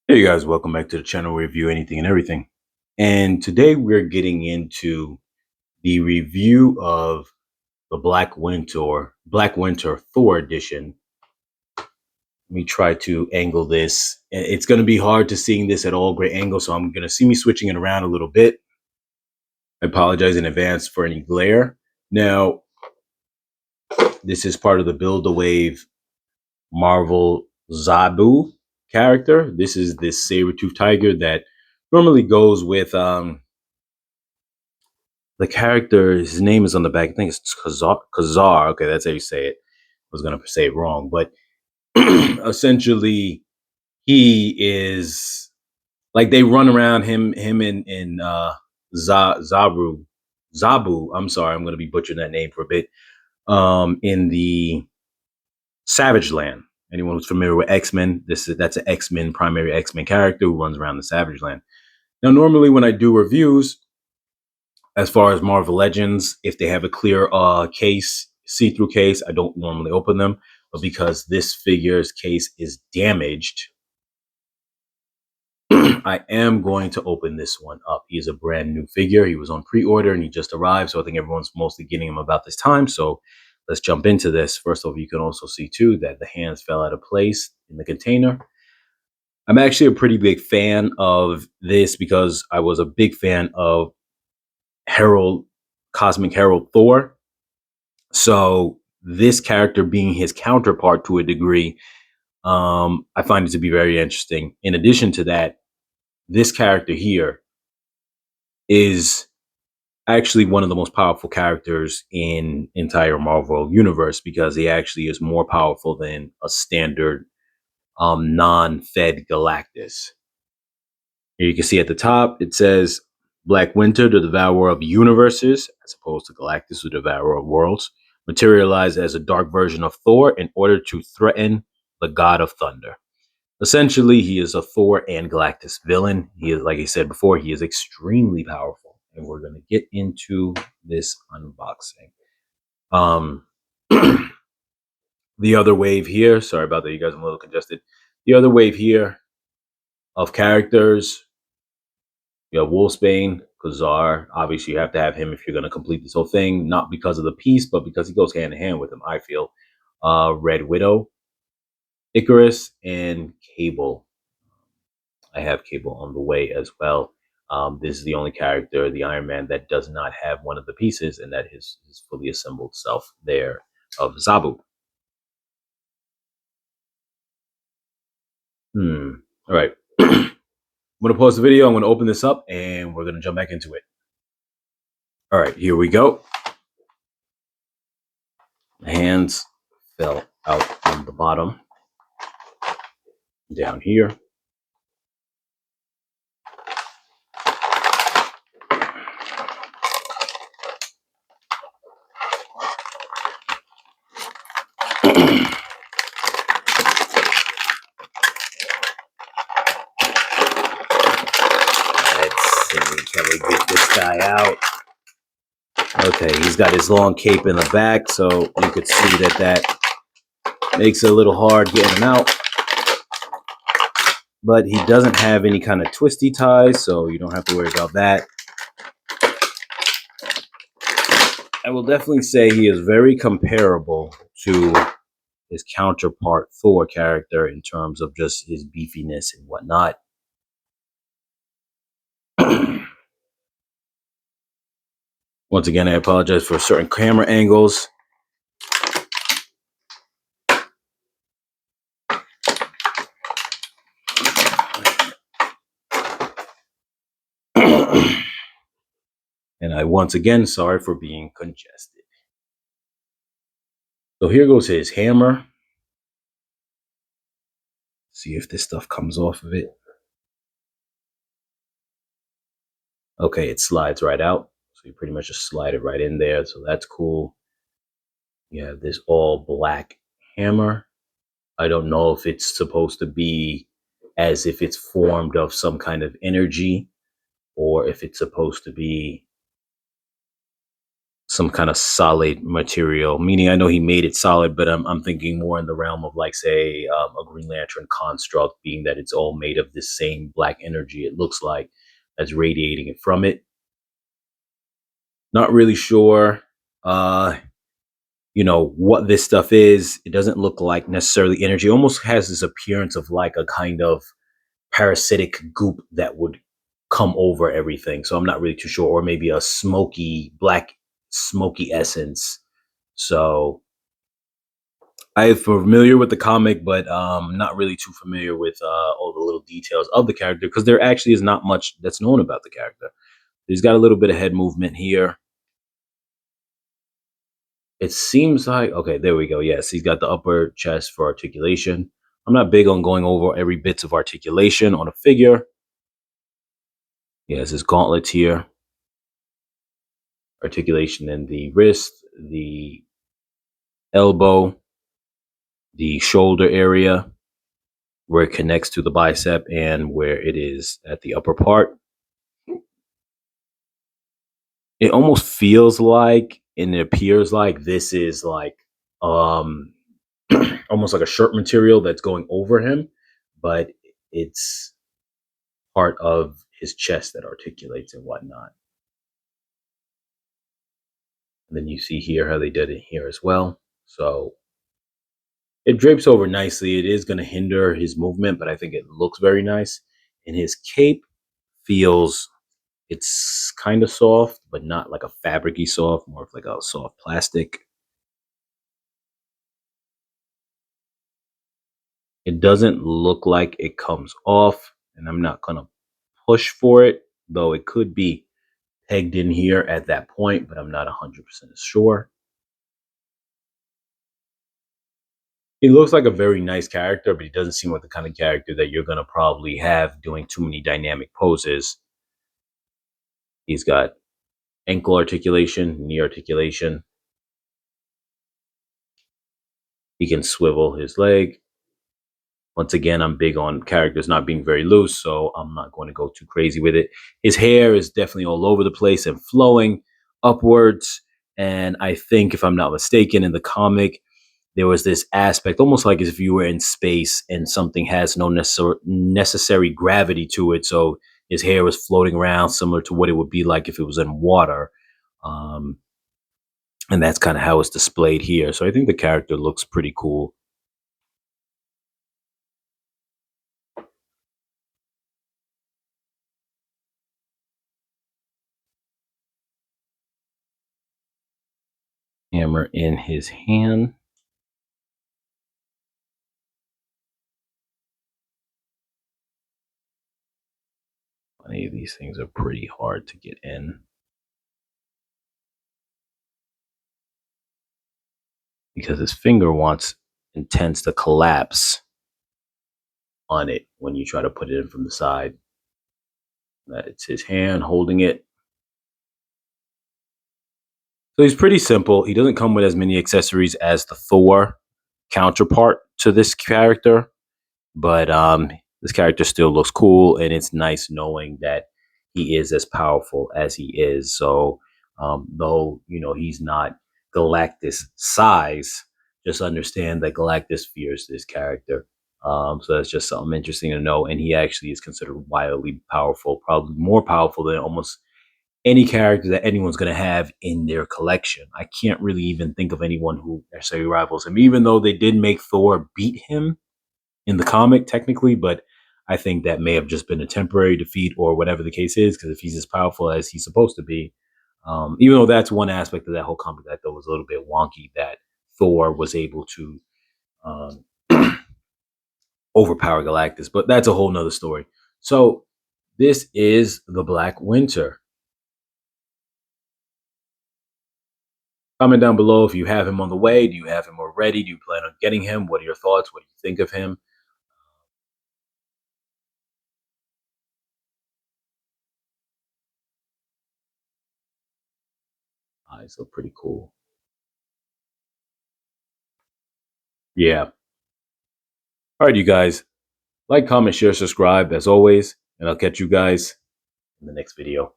Hey guys, welcome back to the channel where we review anything and everything. And today we're getting into the review of the Black Winter Thor edition. Let me try to angle this. It's going to be hard to seeing this at all great angles, so I'm going to see me switching it around a little bit. I apologize in advance for any glare. Now, this is part of the Build a Wave Marvel Zabu character. This is this saber-tooth tiger that normally goes with the character. His name is on the back. I think it's Kazar. Okay, that's how you say it. I was gonna say it wrong, but essentially, he is like they run around him and Zabu. I'm sorry, I'm gonna be butchering that name for a bit. In the Savage Land. Anyone who's familiar with X-Men, that's an X-Men primary X-Men character who runs around the Savage Land. Now, normally when I do reviews, as far as Marvel Legends, if they have a clear case, see-through case, I don't normally open them. But because this figure's case is damaged, I am going to open this one up. He's a brand new figure. He was on pre-order and he just arrived. So I think everyone's mostly getting him about this time. So let's jump into this. First of all, you can also see too that the hands fell out of place in the container. I'm actually a pretty big fan of this because I was a big fan of Herald, Cosmic Herald Thor. So this character being his counterpart to a degree, I find it to be very interesting. In addition to that, this character here is actually one of the most powerful characters in entire Marvel universe because he actually is more powerful than a standard non-fed Galactus. Here you can see at the top it says Black Winter, the devourer of universes, as opposed to Galactus, the devourer of worlds, materialized as a dark version of Thor in order to threaten the god of thunder. Essentially, he is a Thor and Galactus villain. He is, like I said before, he is extremely powerful. And we're going to get into this unboxing. Um, the other wave here, sorry about that, you guys, I'm a little congested. The other wave here of characters, you have Wolfsbane, Kazar. Obviously, you have to have him if you're going to complete this whole thing, not because of the piece, but because he goes hand in hand with him, I feel. Red Widow, Icarus, and Cable. I have Cable on the way as well. This is the only character, the Iron Man, that does not have one of the pieces, and that is his fully assembled self there of Zabu. All right. I'm going to pause the video. I'm going to open this up, and we're going to jump back into it. All right, here we go. The hands fell out on the bottom. Down here. Let's see, can we get this guy out? Okay, he's got his long cape in the back, so you could see that makes it a little hard getting him out. But he doesn't have any kind of twisty ties, so you don't have to worry about that. I will definitely say he is very comparable to his counterpart Thor character in terms of just his beefiness and whatnot. Once again, I apologize for certain camera angles. And I once again sorry for being congested. So here goes his hammer. See if this stuff comes off of it. Okay, it slides right out. So you pretty much just slide it right in there. So that's cool. You have this all black hammer. I don't know if it's supposed to be as if it's formed of some kind of energy or if it's supposed to be some kind of solid material. Meaning, I know he made it solid, but I'm thinking more in the realm of like, say, a Green Lantern construct, being that it's all made of this same black energy. It looks like that's radiating it from it. Not really sure. Uh, what this stuff is. It doesn't look like necessarily energy. It almost has this appearance of like a kind of parasitic goop that would come over everything. So I'm not really too sure. Or maybe a black smoky essence. So I'm familiar with the comic, but not really too familiar with all the little details of the character, because there actually is not much that's known about the character. He's got a little bit of head movement here. It seems like, okay, there we go. Yes, he's got the upper chest for articulation. I'm not big on going over every bits of articulation on a figure. He has his gauntlets here. Articulation in the wrist, the elbow, the shoulder area, where it connects to the bicep, and where it is at the upper part. It almost feels like, and it appears like, this is like um almost like a shirt material that's going over him, but it's part of his chest that articulates and whatnot. And then you see here how they did it here as well. So it drapes over nicely. It is going to hinder his movement, but I think it looks very nice. And his cape feels, it's kind of soft, but not like a fabricy soft, more of like a soft plastic. It doesn't look like it comes off, and I'm not going to push for it, though it could be pegged in here at that point, but I'm not 100% sure. He looks like a very nice character, but he doesn't seem like the kind of character that you're going to probably have doing too many dynamic poses. He's got ankle articulation, knee articulation. He can swivel his leg. Once again, I'm big on characters not being very loose, so I'm not going to go too crazy with it. His hair is definitely all over the place and flowing upwards. And I think, if I'm not mistaken, in the comic, there was this aspect, almost like as if you were in space and something has no necessary gravity to it. So his hair was floating around, similar to what it would be like if it was in water. Um, and that's kind of how it's displayed here. So I think the character looks pretty cool. Hammer in his hand. Any of these things are pretty hard to get in, because his finger intends to collapse on it when you try to put it in from the side. It's his hand holding it. So he's pretty simple. He doesn't come with as many accessories as the Thor counterpart to this character, but this character still looks cool, and it's nice knowing that he is as powerful as he is. So though he's not Galactus size, just understand that Galactus fears this character. So that's just something interesting to know. And he actually is considered wildly powerful, probably more powerful than almost any character that anyone's going to have in their collection. I can't really even think of anyone who necessarily rivals him, even though they did make Thor beat him in the comic technically, but I think that may have just been a temporary defeat or whatever the case is, because if he's as powerful as he's supposed to be, even though that's one aspect of that whole comic that I thought was a little bit wonky, that Thor was able to um, overpower Galactus, but that's a whole nother story. So this is the Black Winter. Comment down below if you have him on the way. Do you have him already? Do you plan on getting him? What are your thoughts? What do you think of him? Eyes look pretty cool. Yeah. All right, you guys. Like, comment, share, subscribe as always, and I'll catch you guys in the next video.